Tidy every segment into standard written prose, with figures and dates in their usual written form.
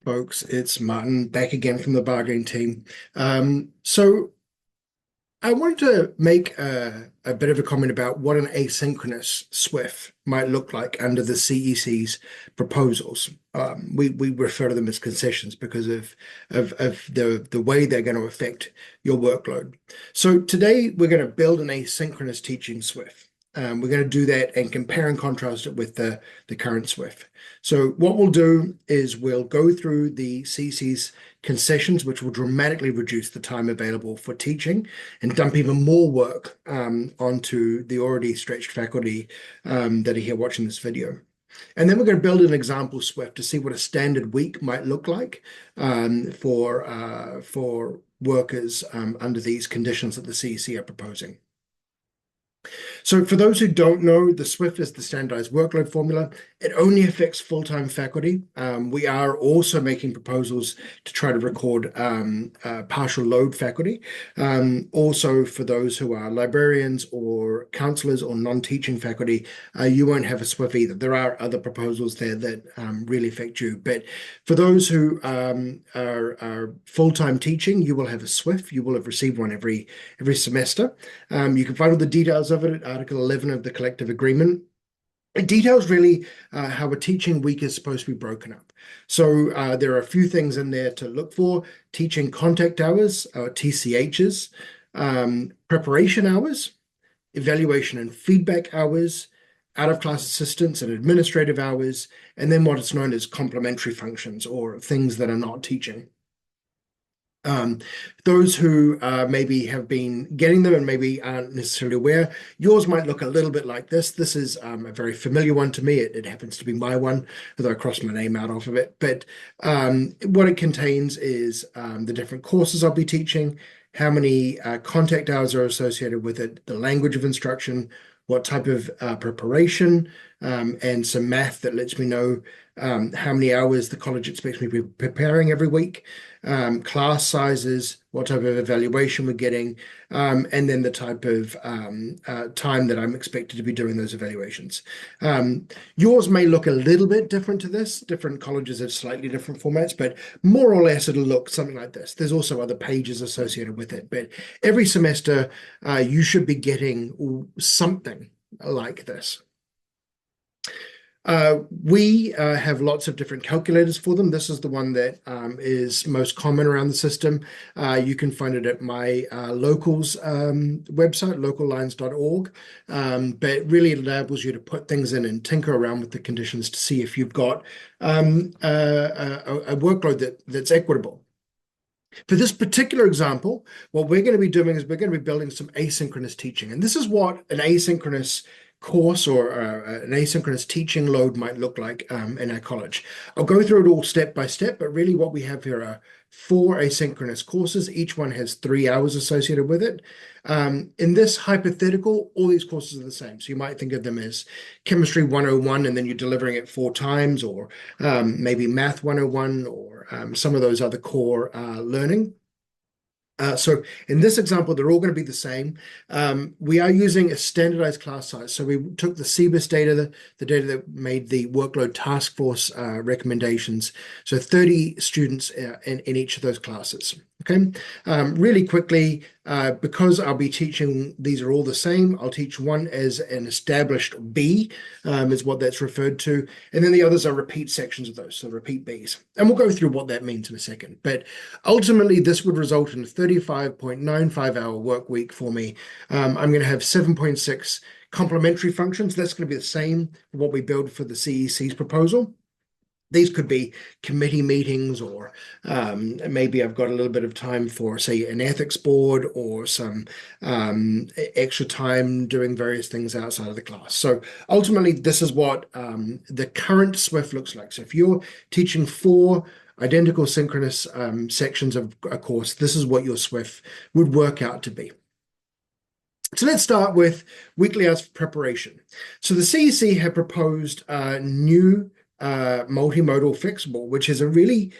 Folks, it's Martin back again from the bargaining team. So I wanted to make a bit of a comment about what an asynchronous SWIFT might look like under the CEC's proposals. We refer to them as concessions because of the way they're going to affect your workload. So today we're going to build an asynchronous teaching SWIFT. We're going to do that and compare and contrast it with the current SWIFT. So what we'll do is we'll go through the CEC's concessions, which will dramatically reduce the time available for teaching and dump even more work onto the already stretched faculty that are here watching this video. And then we're going to build an example SWIFT to see what a standard week might look like for workers under these conditions that the CEC are proposing. So for those who don't know, the SWIFT is the standardized workload formula. It only affects full-time faculty. We are also making proposals to try to record partial load faculty. Also, for those who are librarians or counselors or non-teaching faculty, you won't have a SWIFT either. There are other proposals there that really affect you. But for those who are full-time teaching, you will have a SWIFT. You will have received one every semester. You can find all the details of it at Article 11 of the collective agreement. It details really how a teaching week is supposed to be broken up. So there are a few things in there to look for: teaching contact hours, TCHs, preparation hours, evaluation and feedback hours, out-of-class assistance and administrative hours, and then what is known as complementary functions, or things that are not teaching. Those who maybe have been getting them and maybe aren't necessarily aware, yours might look a little bit like this. This is a very familiar one to me. It happens to be my one, although I crossed my name out off of it. But what it contains is the different courses I'll be teaching, how many contact hours are associated with it, the language of instruction, what type of preparation, and some math that lets me know how many hours the college expects me to be preparing every week, class sizes, what type of evaluation we're getting, and then the type of time that I'm expected to be doing those evaluations. Yours may look a little bit different to this. Different colleges have slightly different formats, but more or less it'll look something like this. There's also other pages associated with it, but every semester you should be getting something like this. We have lots of different calculators for them. This is the one that is most common around the system. You can find it at my locals website, locallines.org. But really it enables you to put things in and tinker around with the conditions to see if you've got a workload that's equitable. For this particular example, what we're going to be doing is we're going to be building some asynchronous teaching. And this is what an asynchronous course or an asynchronous teaching load might look like in our college. I'll go through it all step by step, but really what we have here are 4 asynchronous courses. Each one has 3 hours associated with it. In this hypothetical, all these courses are the same. So you might think of them as Chemistry 101, and then you're delivering it 4 times, or maybe Math 101, or some of those other core learning. So in this example, they're all going to be the same. We are using a standardized class size. So we took the CBIS data, the data that made the workload task force recommendations. So 30 students in each of those classes. Okay, really quickly, because I'll be teaching, these are all the same. I'll teach one as an established B, is what that's referred to. And then the others are repeat sections of those, so repeat Bs. And we'll go through what that means in a second. But ultimately, this would result in a 35.95-hour work week for me. I'm going to have 7.6 complementary functions. That's going to be the same for what we build for the CEC's proposal. These could be committee meetings, or maybe I've got a little bit of time for, say, an ethics board, or some extra time doing various things outside of the class. So ultimately, this is what the current SWIFT looks like. So if you're teaching 4 identical synchronous sections of a course, this is what your SWIFT would work out to be. So let's start with weekly hours for preparation. So the CEC have proposed new multimodal flexible, which is a really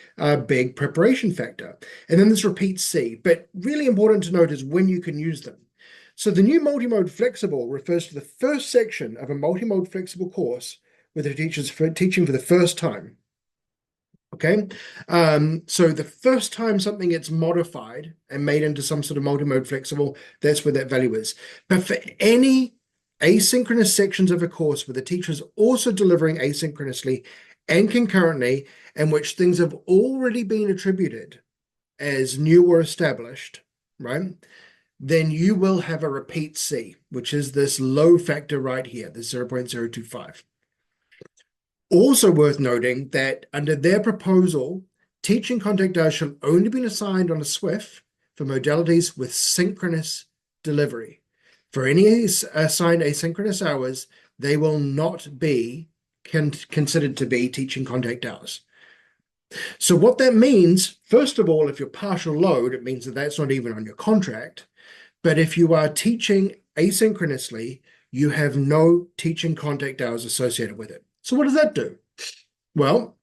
big preparation factor. And then this repeats C, but really important to note is when you can use them. So the new multimode flexible refers to the first section of a multimode flexible course where the teacher's teaching for the first time. Okay, so the first time something gets modified and made into some sort of multi-mode flexible, that's where that value is. But for any asynchronous sections of a course where the teacher is also delivering asynchronously and concurrently, in which things have already been attributed as new or established, right? Then you will have a repeat C, which is this low factor right here, the 0.025. Also worth noting that under their proposal, teaching contact hours shall only be assigned on a SWIFT for modalities with synchronous delivery. For any assigned asynchronous hours, they will not be considered to be teaching contact hours. So what that means, first of all, if you're partial load, it means that that's not even on your contract. But if you are teaching asynchronously, you have no teaching contact hours associated with it. So what does that do? Well,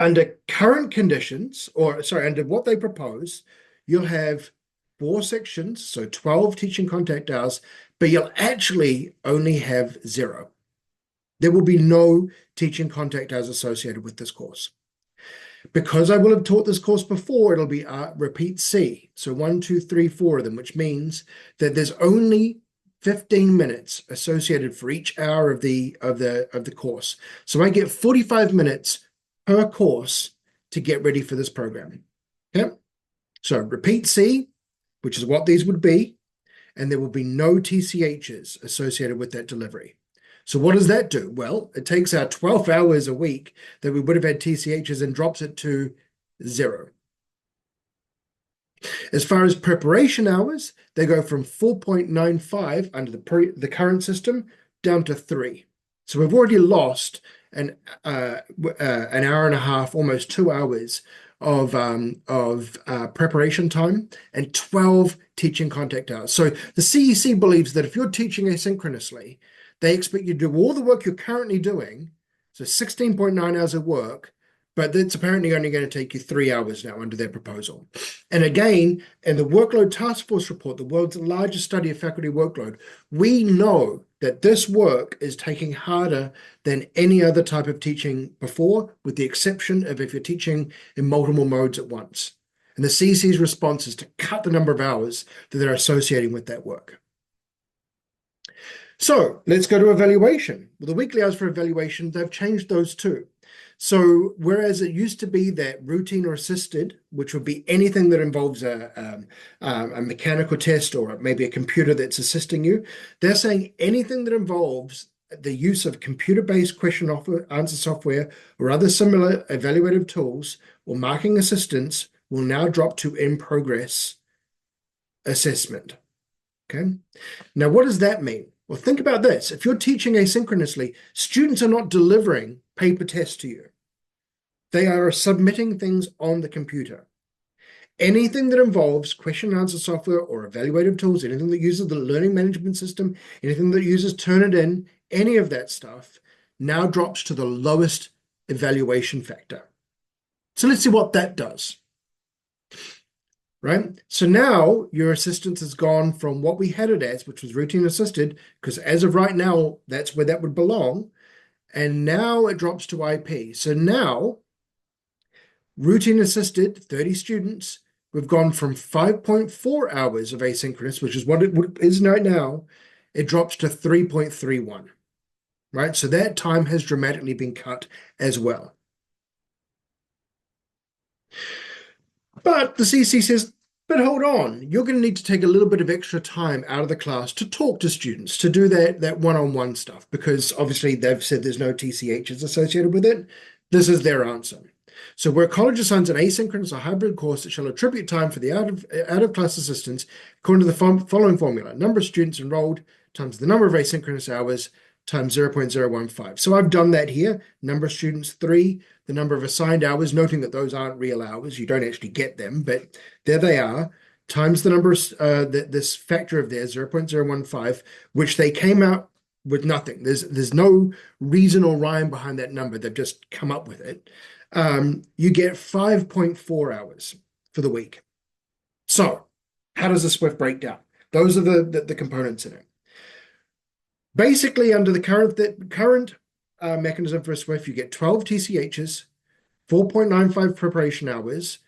under current conditions, or sorry, under what they propose, you'll have 4 sections, so 12 teaching contact hours, but you'll actually only have 0. There will be no teaching contact hours associated with this course. Because I will have taught this course before, it'll be repeat C. So 1, 2, 3, 4 of them, which means that there's only 15 minutes associated for each hour of the course. So I get 45 minutes per course to get ready for this program. Okay? So repeat C, which is what these would be, and there will be no TCHs associated with that delivery. So what does that do? Well, it takes our 12 hours a week that we would have had TCHs and drops it to 0. As far as preparation hours, they go from 4.95 under the current system down to 3. So we've already lost an hour and a half, almost 2 hours of preparation time and 12 teaching contact hours. So the CEC believes that if you're teaching asynchronously, they expect you to do all the work you're currently doing, so 16.9 hours of work, but it's apparently only going to take you 3 hours now under their proposal. And again, in the Workload Task Force report, the world's largest study of faculty workload, we know that this work is taking harder than any other type of teaching before, with the exception of if you're teaching in multiple modes at once. And the CEC's response is to cut the number of hours that they're associating with that work. So let's go to evaluation. Well, the weekly hours for evaluation, they've changed those too. So whereas it used to be that routine or assisted, which would be anything that involves a mechanical test or maybe a computer that's assisting you, they're saying anything that involves the use of computer-based question answer software or other similar evaluative tools or marking assistance will now drop to in-progress assessment. Okay. Now, what does that mean? Well, think about this. If you're teaching asynchronously, students are not delivering paper tests to you. They are submitting things on the computer. Anything that involves question and answer software or evaluative tools, anything that uses the learning management system, anything that uses Turnitin, any of that stuff now drops to the lowest evaluation factor. So let's see what that does. Right? So now your assistance has gone from what we had it as, which was routine assisted, because as of right now, that's where that would belong. And now it drops to IP. So now, routine assisted, 30 students, we've gone from 5.4 hours of asynchronous, which is what it is right now, it drops to 3.31. Right? So that time has dramatically been cut as well. But the CEC says, but hold on, you're going to need to take a little bit of extra time out of the class to talk to students, to do that one-on-one stuff, because obviously they've said there's no TCHs associated with it. This is their answer. So where a college assigns an asynchronous or hybrid course, it shall attribute time for the out-of-class assistance according to the following formula: number of students enrolled times the number of asynchronous hours times 0.015. So I've done that here. Number of students, 3. The number of assigned hours, noting that those aren't real hours. You don't actually get them, but there they are, times the number of this factor of theirs, 0.015, which they came out with nothing. There's no reason or rhyme behind that number. They've just come up with it. You get 5.4 hours for the week. So how does the SWIFT break down? Those are the components in it. Basically, under the current mechanism for a SWIFT, you get 12 TCHs, 4.95 preparation hours.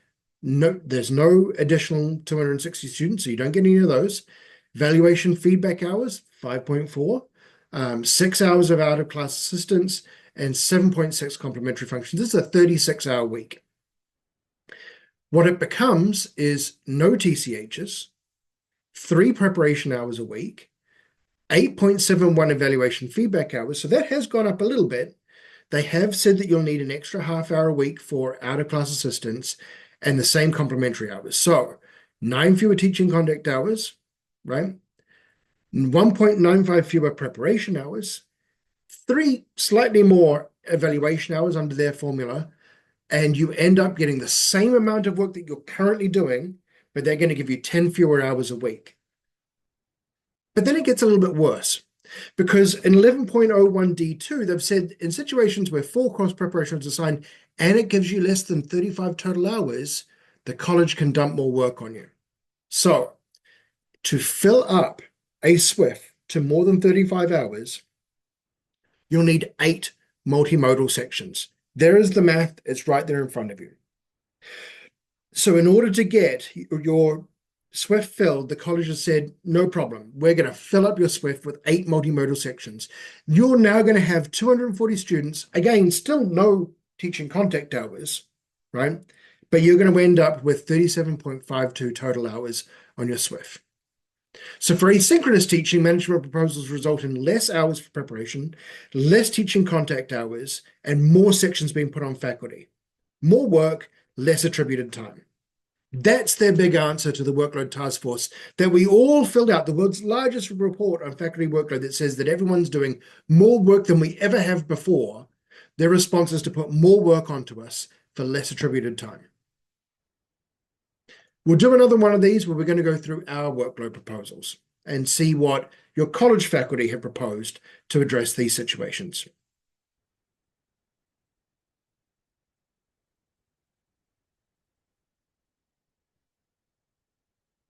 No, there's no additional 260 students, so you don't get any of those. Valuation feedback hours, 5.4. 6 hours of out-of-class assistance, and 7.6 complementary functions. This is a 36-hour week. What it becomes is no TCHs, 3 preparation hours a week, 8.71 evaluation feedback hours. So that has gone up a little bit. They have said that you'll need an extra half hour a week for out-of-class assistance and the same complementary hours. So 9 fewer teaching contact hours, right? 1.95 fewer preparation hours, 3 slightly more evaluation hours under their formula, and you end up getting the same amount of work that you're currently doing, but they're going to give you 10 fewer hours a week. But then it gets a little bit worse, because in 11.01D2, they've said in situations where 4 course preparations are assigned and it gives you less than 35 total hours, the college can dump more work on you. So to fill up a SWIF to more than 35 hours, you'll need 8 multimodal sections. There is the math. It's right there in front of you. So in order to get your SWIF filled, the college has said, no problem. We're going to fill up your SWIF with 8 multimodal sections. You're now going to have 240 students. Again, still no teaching contact hours, right? But you're going to end up with 37.52 total hours on your SWIF. So for asynchronous teaching, management proposals result in less hours for preparation, less teaching contact hours, and more sections being put on faculty. More work, less attributed time. That's their big answer to the workload task force that we all filled out, the world's largest report on faculty workload that says that everyone's doing more work than we ever have before. Their response is to put more work onto us for less attributed time. We'll do another one of these where we're going to go through our workload proposals and see what your college faculty have proposed to address these situations.